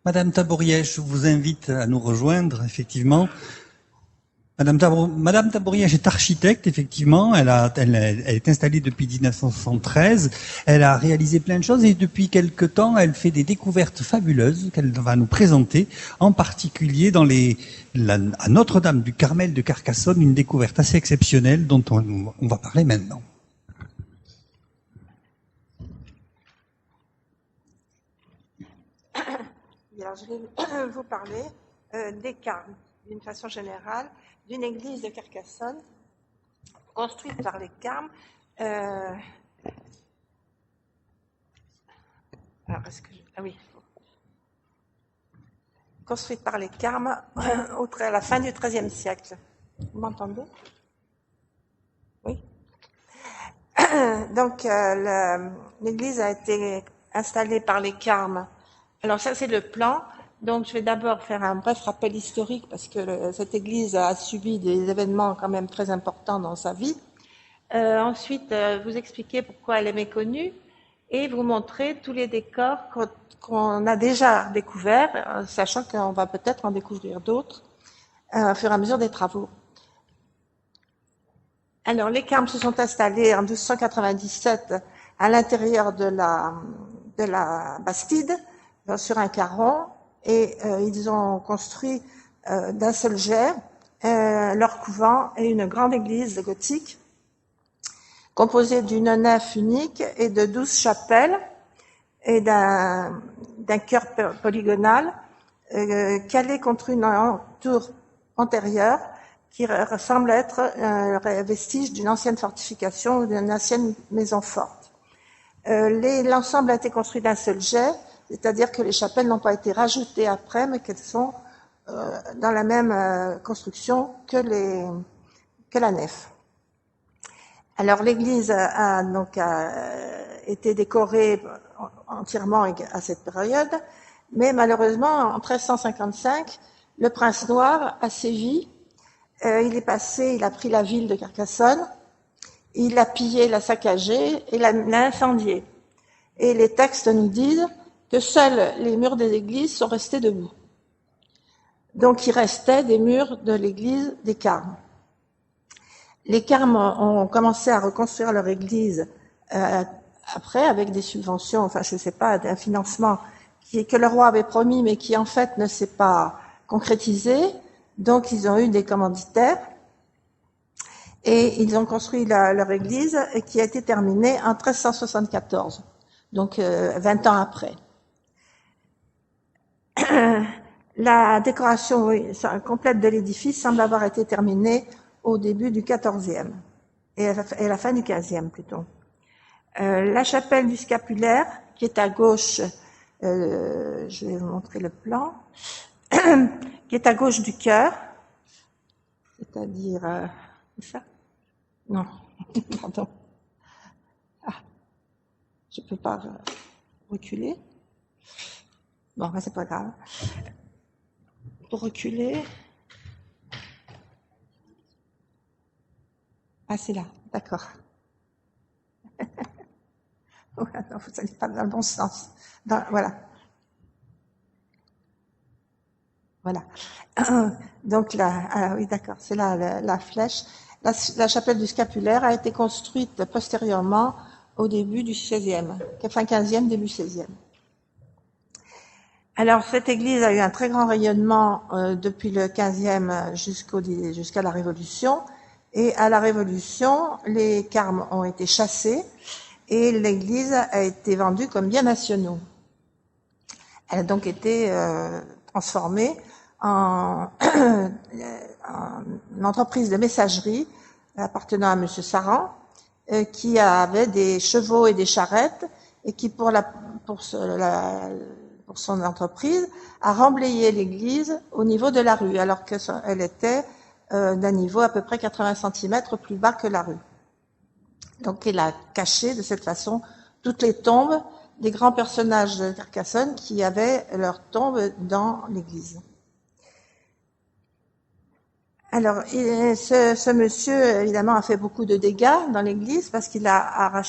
Madame Tabouriet, je vous invite à nous rejoindre, effectivement. Madame Tabouriet est architecte, effectivement. Elle est installée depuis 1973. Elle a réalisé plein de choses et depuis quelque temps, elle fait des découvertes fabuleuses qu'elle va nous présenter, en particulier à Notre-Dame du Carmel de Carcassonne, une découverte assez exceptionnelle dont on va parler maintenant. Alors, je vais vous parler des carmes, d'une façon générale, d'une église de Carcassonne, construite par les carmes. Construite par les carmes à la fin du XIIIe siècle. Vous m'entendez? Oui. Donc, l'église a été installée par les carmes. Alors ça, c'est le plan. Donc, je vais d'abord faire un bref rappel historique parce que cette église a subi des événements quand même très importants dans sa vie. Ensuite, vous expliquer pourquoi elle est méconnue et vous montrer tous les décors qu'on a déjà découverts, sachant qu'on va peut-être en découvrir d'autres au fur et à mesure des travaux. Alors, les carmes se sont installés en 1297 à l'intérieur de la Bastide, sur un carron, et ils ont construit d'un seul jet leur couvent et une grande église gothique composée d'une nef unique et de 12 chapelles et d'un chœur polygonal calé contre une tour antérieure qui ressemble être un vestige d'une ancienne fortification ou d'une ancienne maison forte. L'ensemble a été construit d'un seul jet, c'est-à-dire que les chapelles n'ont pas été rajoutées après, mais qu'elles sont dans la même construction que la nef. Alors l'église a été décorée entièrement à cette période, mais malheureusement en 1355, le prince noir a sévi. Il a pris la ville de Carcassonne, il l'a pillée, l'a saccagée et l'a incendiée. Et les textes nous disent que seuls les murs des églises sont restés debout. Donc il restait des murs de l'église des Carmes. Les Carmes ont commencé à reconstruire leur église après avec des subventions, enfin je ne sais pas, d'un financement que le roi avait promis mais qui en fait ne s'est pas concrétisé. Donc ils ont eu des commanditaires et ils ont construit leur église qui a été terminée en 1374, donc 20 ans après. La décoration complète de l'édifice semble avoir été terminée au début du XIVe et à la fin du XVe plutôt. La chapelle du scapulaire, qui est à gauche, je vais vous montrer le plan, qui est à gauche du chœur, c'est-à-dire ça? Non, pardon. Je peux pas reculer. Bon, c'est pas grave. Pour reculer. Ah, c'est là, d'accord. Non, vous n'allez pas dans le bon sens. Voilà. Voilà. Donc là, oui, d'accord, c'est là la flèche. La chapelle du scapulaire a été construite postérieurement au début du XVIe, fin XVe, début XVIe. Alors, cette église a eu un très grand rayonnement depuis le XVe jusqu'à la Révolution. Et à la Révolution, les carmes ont été chassés et l'église a été vendue comme biens nationaux. Elle a donc été transformée en entreprise de messagerie appartenant à M. Saran, qui avait des chevaux et des charrettes et qui, pour son entreprise, a remblayé l'église au niveau de la rue, alors qu'elle était d'un niveau à peu près 80 cm plus bas que la rue. Donc il a caché de cette façon toutes les tombes des grands personnages de Carcassonne qui avaient leur tombe dans l'église. Alors, ce monsieur, évidemment, a fait beaucoup de dégâts dans l'église parce qu'il a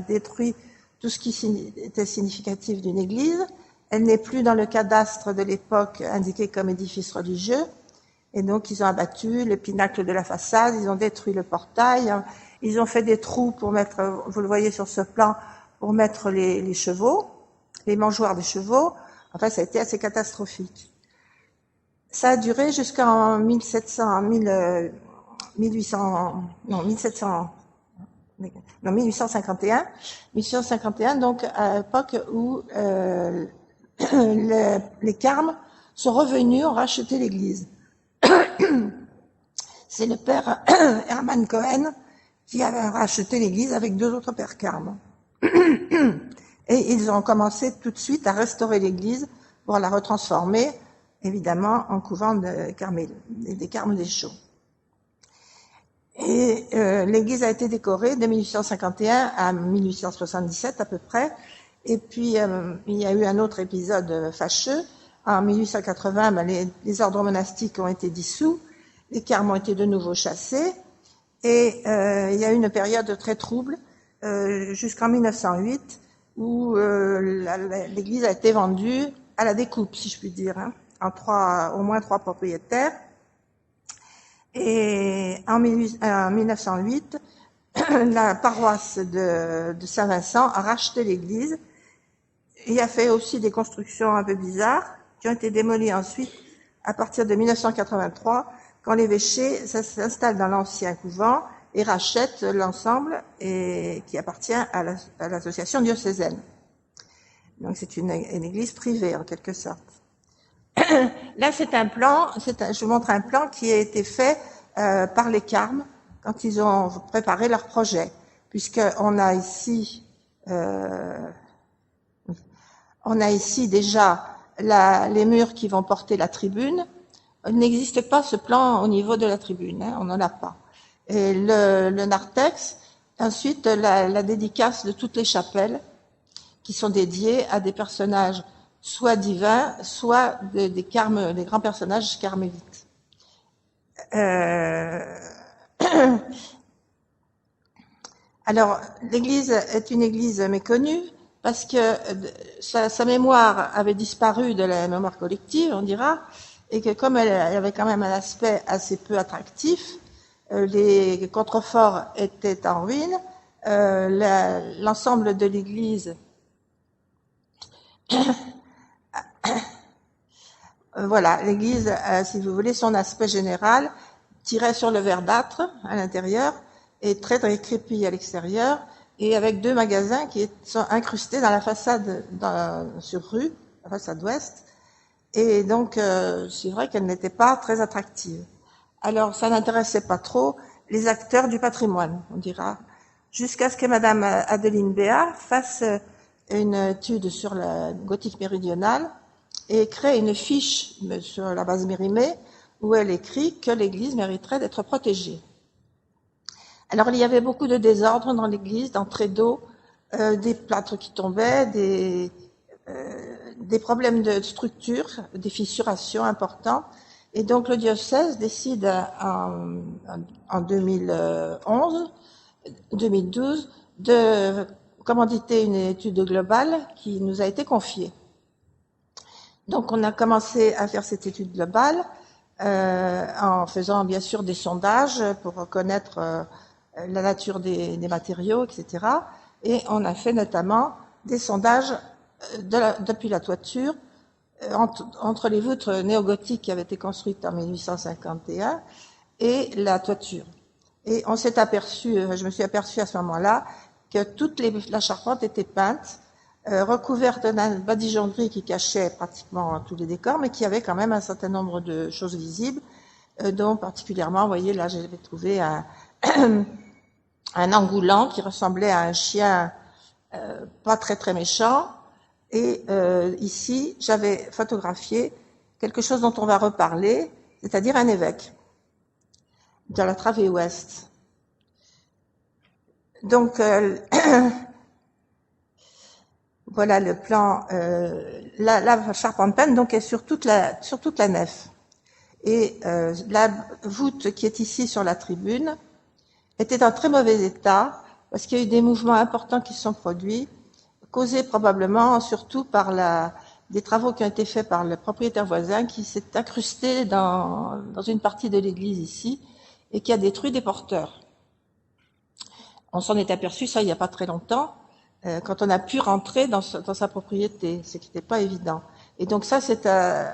détruit tout ce qui était significatif d'une église. Elle n'est plus dans le cadastre de l'époque indiqué comme édifice religieux. Et donc, ils ont abattu le pinacle de la façade, ils ont détruit le portail, ils ont fait des trous pour mettre, vous le voyez sur ce plan, pour mettre les chevaux, les mangeoires des chevaux. Enfin, ça a été assez catastrophique. Ça a duré jusqu'en 1851, donc à l'époque où les Carmes sont revenus, ont racheté l'église. C'est le père Hermann Cohen qui avait racheté l'église avec 2 autres pères Carmes. Et ils ont commencé tout de suite à restaurer l'église pour la retransformer, évidemment, en couvent des Carmes des Chaux. Et l'église a été décorée de 1851 à 1877 à peu près. Et puis, il y a eu un autre épisode fâcheux. En 1880, les ordres monastiques ont été dissous, les Carmes ont été de nouveau chassés, et il y a eu une période très trouble jusqu'en 1908, où l'église a été vendue à la découpe, si je puis dire, hein, au moins 3 propriétaires. Et en 1908, la paroisse de Saint-Vincent a racheté l'église. Il a fait aussi des constructions un peu bizarres, qui ont été démolies ensuite à partir de 1983, quand l'évêché s'installe dans l'ancien couvent et rachète l'ensemble et qui appartient à l'association diocésaine. Donc c'est une église privée en quelque sorte. Là c'est un plan, je vous montre un plan qui a été fait par les Carmes quand ils ont préparé leur projet, puisqu'on a ici déjà les murs qui vont porter la tribune. Il n'existe pas ce plan au niveau de la tribune, hein, on n'en a pas. Et le narthex, ensuite la dédicace de toutes les chapelles qui sont dédiées à des personnages soit divins, soit des grands personnages carmélites. Alors, l'église est une église méconnue, parce que sa mémoire avait disparu de la mémoire collective, on dira, et que comme elle avait quand même un aspect assez peu attractif, les contreforts étaient en ruine, l'ensemble de l'église voilà, l'église, si vous voulez, son aspect général tirait sur le verdâtre à l'intérieur et très décrépit à l'extérieur, et avec 2 magasins qui sont incrustés dans la façade sur rue, la façade ouest, et donc c'est vrai qu'elle n'était pas très attractive. Alors ça n'intéressait pas trop les acteurs du patrimoine, on dira, jusqu'à ce que Madame Adeline Béat fasse une étude sur la gothique méridionale et crée une fiche sur la base Mérimée où elle écrit que l'église mériterait d'être protégée. Alors il y avait beaucoup de désordre dans l'église, d'entrée d'eau, des plâtres qui tombaient, des problèmes de structure, des fissurations importantes. Et donc le diocèse décide en 2012 de commanditer une étude globale qui nous a été confiée. Donc on a commencé à faire cette étude globale en faisant bien sûr des sondages pour reconnaître la nature des matériaux, etc. Et on a fait notamment des sondages depuis la toiture entre les voûtes néogothiques qui avaient été construites en 1851 et la toiture. Et on s'est aperçu, je me suis aperçu à ce moment-là, que toute la charpente était peinte, recouverte d'un badigeonnerie qui cachait pratiquement tous les décors, mais qui avait quand même un certain nombre de choses visibles, dont particulièrement, vous voyez, là j'avais trouvé un angoulant qui ressemblait à un chien pas très très méchant, et ici j'avais photographié quelque chose dont on va reparler, c'est-à-dire un évêque de la travée ouest. Donc voilà le plan. La charpente peinte donc est sur toute la nef. Et la voûte qui est ici sur la tribune était en très mauvais état parce qu'il y a eu des mouvements importants qui se sont produits, causés probablement surtout par des travaux qui ont été faits par le propriétaire voisin qui s'est incrusté dans une partie de l'église ici et qui a détruit des porteurs. On s'en est aperçu, ça, il n'y a pas très longtemps, quand on a pu rentrer dans sa propriété, ce qui n'était pas évident. Et donc ça, c'est un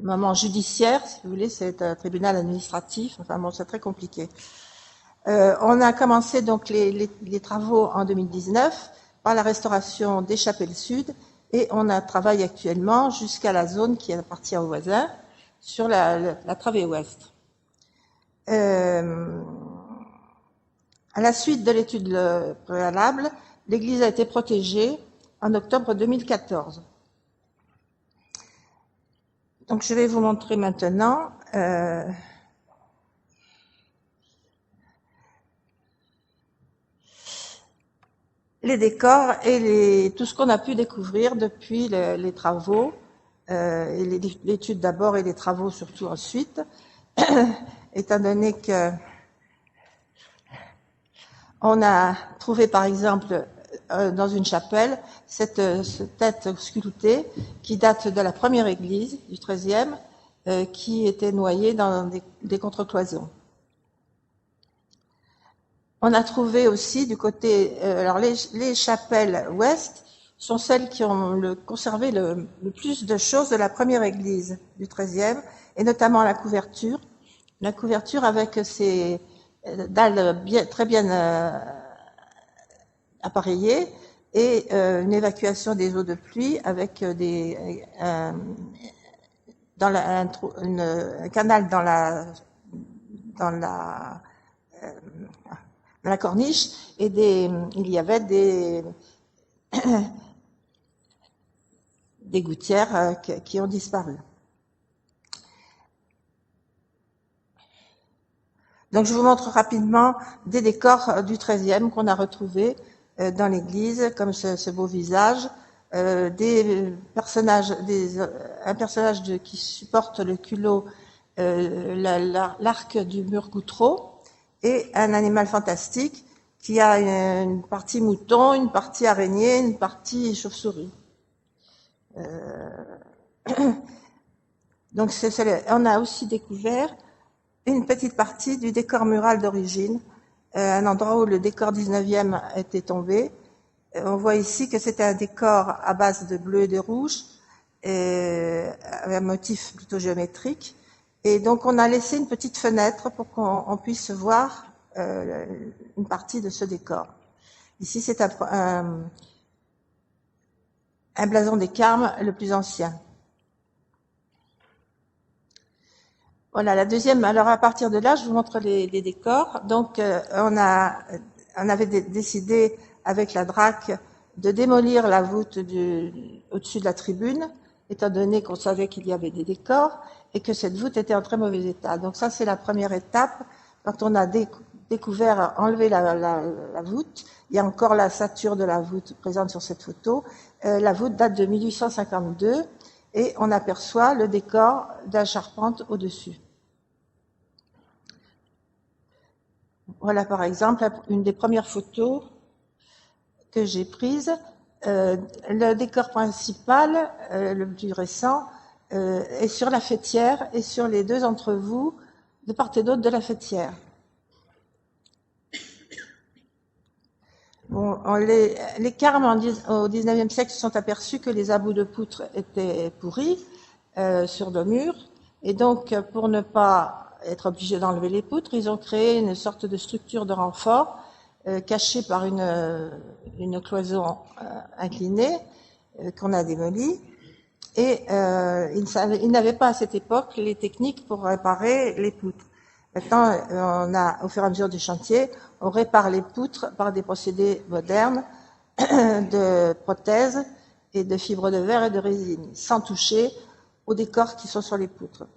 moment judiciaire, si vous voulez, c'est un tribunal administratif, enfin bon, c'est très compliqué. On a commencé donc les travaux en 2019 par la restauration des chapelles sud et on travaille actuellement jusqu'à la zone qui appartient aux voisins sur la travée ouest. À la suite de l'étude préalable, l'église a été protégée en octobre 2014. Donc je vais vous montrer maintenant les décors et tout ce qu'on a pu découvrir depuis les travaux, et l'étude d'abord et les travaux surtout ensuite, étant donné que on a trouvé par exemple dans une chapelle cette tête sculptée qui date de la première église du XIIIe, qui était noyée dans des contrecloisons. On a trouvé aussi du côté, alors les chapelles ouest sont celles qui ont conservé le plus de choses de la première église du XIIIe, et notamment la couverture avec ses dalles très bien appareillées et une évacuation des eaux de pluie avec un canal dans la corniche et il y avait des gouttières qui ont disparu. Donc je vous montre rapidement des décors du XIIIe qu'on a retrouvés dans l'église, comme ce beau visage, un personnage qui supporte le culot, l'arc du mur Goutreau, et un animal fantastique qui a une partie mouton, une partie araignée, une partie chauve-souris. Donc on a aussi découvert une petite partie du décor mural d'origine, un endroit où le décor 19e était tombé. On voit ici que c'était un décor à base de bleu et de rouge, avec un motif plutôt géométrique. Et donc on a laissé une petite fenêtre pour qu'on puisse voir une partie de ce décor. Ici c'est un blason des Carmes, le plus ancien. Voilà, la deuxième. Alors à partir de là, je vous montre les décors. Donc on avait décidé avec la DRAC de démolir la voûte au-dessus de la tribune, étant donné qu'on savait qu'il y avait des décors et que cette voûte était en très mauvais état. Donc ça, c'est la première étape. Quand on a enlevé la voûte, il y a encore la sature de la voûte présente sur cette photo. La voûte date de 1852 et on aperçoit le décor de la charpente au-dessus. Voilà par exemple une des premières photos que j'ai prises. Le décor principal, le plus récent, est sur la faîtière et sur les deux entrevous de part et d'autre de la faîtière. Bon, les Carmes au XIXe siècle se sont aperçus que les abouts de poutres étaient pourris sur le mur, et donc pour ne pas être obligés d'enlever les poutres, ils ont créé une sorte de structure de renfort cachée par une cloison inclinée qu'on a démolie, et ils n'avaient pas à cette époque les techniques pour réparer les poutres. Maintenant, au fur et à mesure du chantier, on répare les poutres par des procédés modernes de prothèses et de fibres de verre et de résine, sans toucher aux décors qui sont sur les poutres.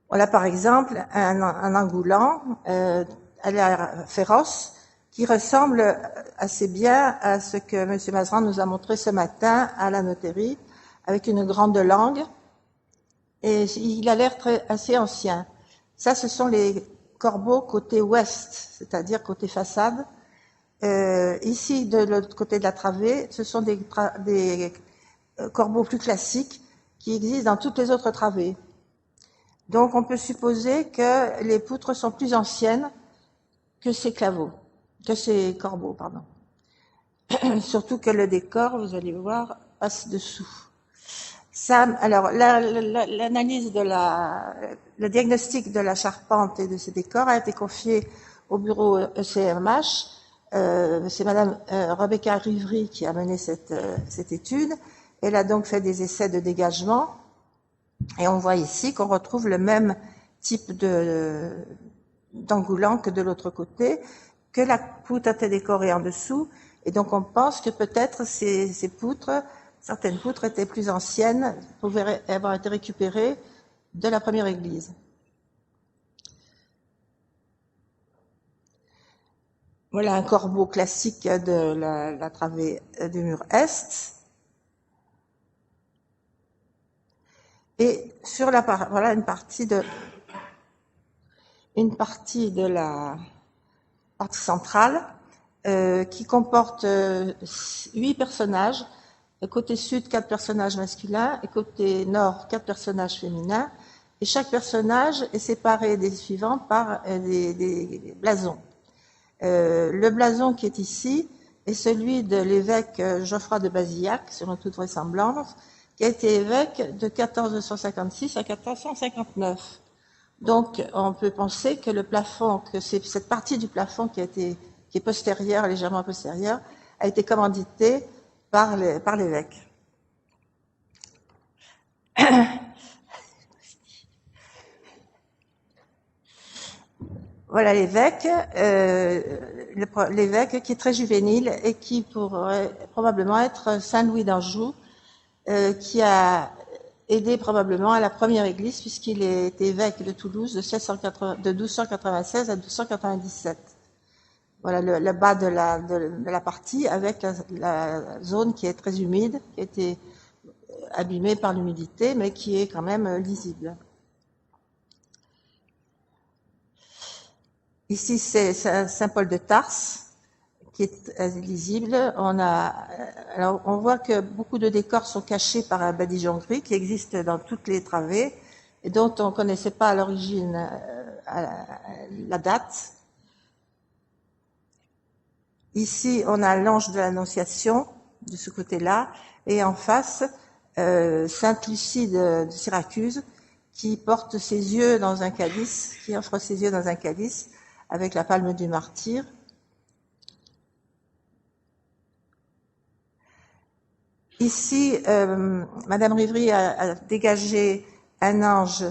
Voilà par exemple un engoulant à l'air féroce qui ressemble assez bien à ce que M. Mazeran nous a montré ce matin à la Noterie, avec une grande langue. Et il a l'air assez ancien. Ça, ce sont les corbeaux côté ouest, c'est-à-dire côté façade. Ici, de l'autre côté de la travée, ce sont des corbeaux plus classiques qui existent dans toutes les autres travées. Donc, on peut supposer que les poutres sont plus anciennes que ces corbeaux, pardon. Surtout que le décor, vous allez voir, passe dessous. Ça, alors, l'analyse le diagnostic de la charpente et de ces décors a été confié au bureau ECMH. C'est Madame Rebecca Rivry qui a mené cette étude. Elle a donc fait des essais de dégagement. Et on voit ici qu'on retrouve le même type d'engoulant que de l'autre côté, que la poutre était décorée en dessous. Et donc on pense que peut-être ces poutres, certaines poutres étaient plus anciennes, pouvaient avoir été récupérées de la première église. Voilà un corbeau classique de la travée du mur est. Et sur voilà une partie de la partie centrale qui comporte 8 personnages. Côté sud, 4 personnages masculins et côté nord, 4 personnages féminins. Et chaque personnage est séparé des suivants par des blasons. Le blason qui est ici est celui de l'évêque Geoffroy de Bazillac, selon toute vraisemblance, qui a été évêque de 1456 à 1459. Donc, on peut penser que le plafond, que c'est cette partie du plafond qui est postérieure, légèrement postérieure, a été commanditée par l'évêque. Voilà l'évêque qui est très juvénile et qui pourrait probablement être Saint Louis d'Anjou, qui a aidé probablement à la première église puisqu'il est évêque de Toulouse de 1296 à 1297. Voilà le bas de la partie avec la zone qui est très humide, qui a été abîmée par l'humidité, mais qui est quand même lisible. Ici, c'est Saint-Paul de Tarse, qui est lisible. Alors, on voit que beaucoup de décors sont cachés par un badigeon gris qui existe dans toutes les travées et dont on ne connaissait pas à l'origine la date. Ici, on a l'ange de l'Annonciation de ce côté-là, et en face, Sainte Lucie de Syracuse, qui porte ses yeux dans un calice, qui offre ses yeux dans un calice avec la palme du martyr. Ici, Madame Rivry a dégagé un ange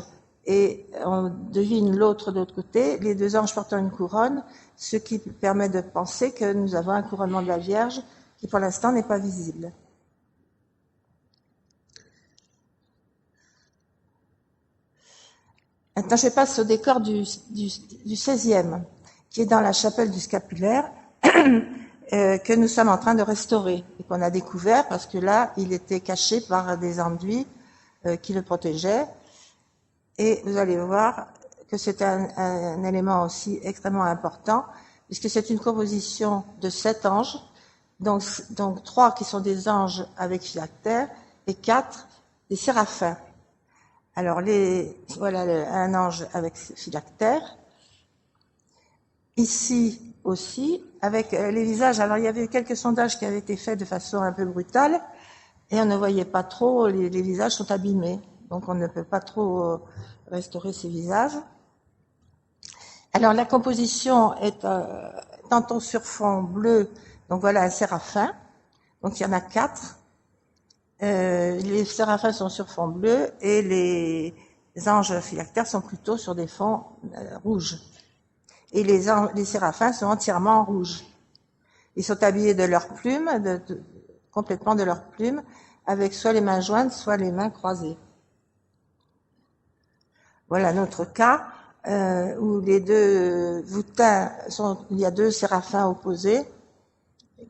et on devine l'autre de l'autre côté, les deux anges portant une couronne, ce qui permet de penser que nous avons un couronnement de la Vierge qui pour l'instant n'est pas visible. Maintenant, je passe au décor du 16e, qui est dans la chapelle du scapulaire, que nous sommes en train de restaurer et qu'on a découvert parce que là, il était caché par des enduits qui le protégeaient. Et vous allez voir que c'est un élément aussi extrêmement important, puisque c'est une composition de 7 anges, donc 3 qui sont des anges avec phylactère et 4 des séraphins. Alors, voilà un ange avec phylactère. Ici aussi, avec les visages. Alors, il y avait eu quelques sondages qui avaient été faits de façon un peu brutale, et on ne voyait pas trop, les visages sont abîmés. Donc, on ne peut pas trop restaurer ces visages. Alors, la composition est tantôt sur fond bleu, donc voilà un séraphin. Donc, il y en a 4. Les séraphins sont sur fond bleu et les anges phylactères sont plutôt sur des fonds rouges. Et les séraphins sont entièrement en rouge. Ils sont habillés de leurs plumes, complètement de leurs plumes, avec soit les mains jointes, soit les mains croisées. Voilà notre cas où les deux voûtins il y a 2 séraphins opposés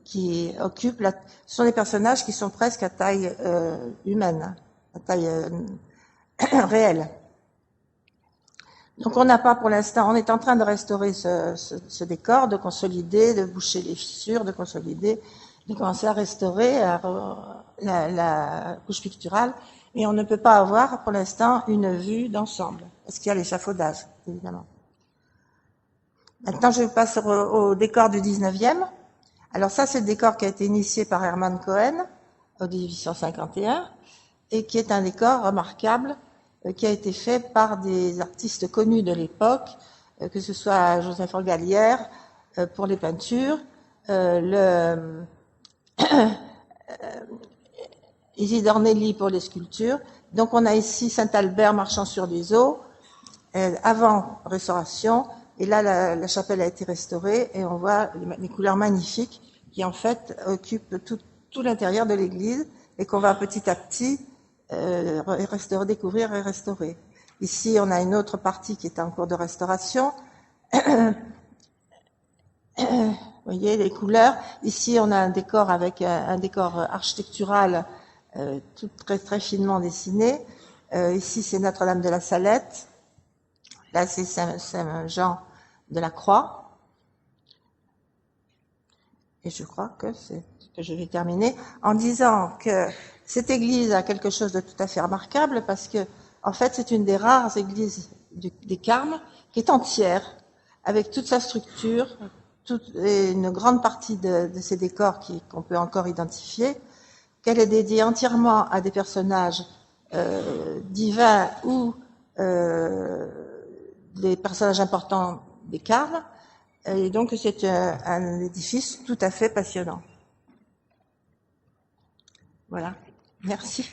qui occupent ce sont des personnages qui sont presque à taille humaine, à taille réelle. Donc on n'a pas pour l'instant, on est en train de restaurer ce décor, de consolider, de boucher les fissures, de consolider, de commencer à restaurer la couche picturale, mais on ne peut pas avoir pour l'instant une vue d'ensemble, parce qu'il y a l'échafaudage, évidemment. Maintenant je passe au décor du 19e. Alors ça c'est le décor qui a été initié par Hermann Cohen en 1851, et qui est un décor remarquable, qui a été fait par des artistes connus de l'époque, que ce soit Joseph Orgalière pour les peintures, Isidore Nelly pour les sculptures. Donc on a ici Saint-Albert marchant sur les eaux, avant restauration, et là la chapelle a été restaurée, et on voit les couleurs magnifiques qui en fait occupent tout l'intérieur de l'église, et qu'on va petit à petit découvrir et restaurer. Ici, on a une autre partie qui est en cours de restauration. Vous voyez les couleurs. Ici, on a un décor avec un décor architectural tout très finement dessiné. Ici, c'est Notre-Dame de la Salette. Là, c'est Saint-Jean de la Croix. Et je crois que je vais terminer en disant que cette église a quelque chose de tout à fait remarquable, parce que, en fait, c'est une des rares églises des Carmes qui est entière, avec toute sa structure, et une grande partie de ces décors qu'on peut encore identifier, qu'elle est dédiée entièrement à des personnages divins ou des personnages importants des Carmes, et donc c'est un édifice tout à fait passionnant. Voilà. Merci.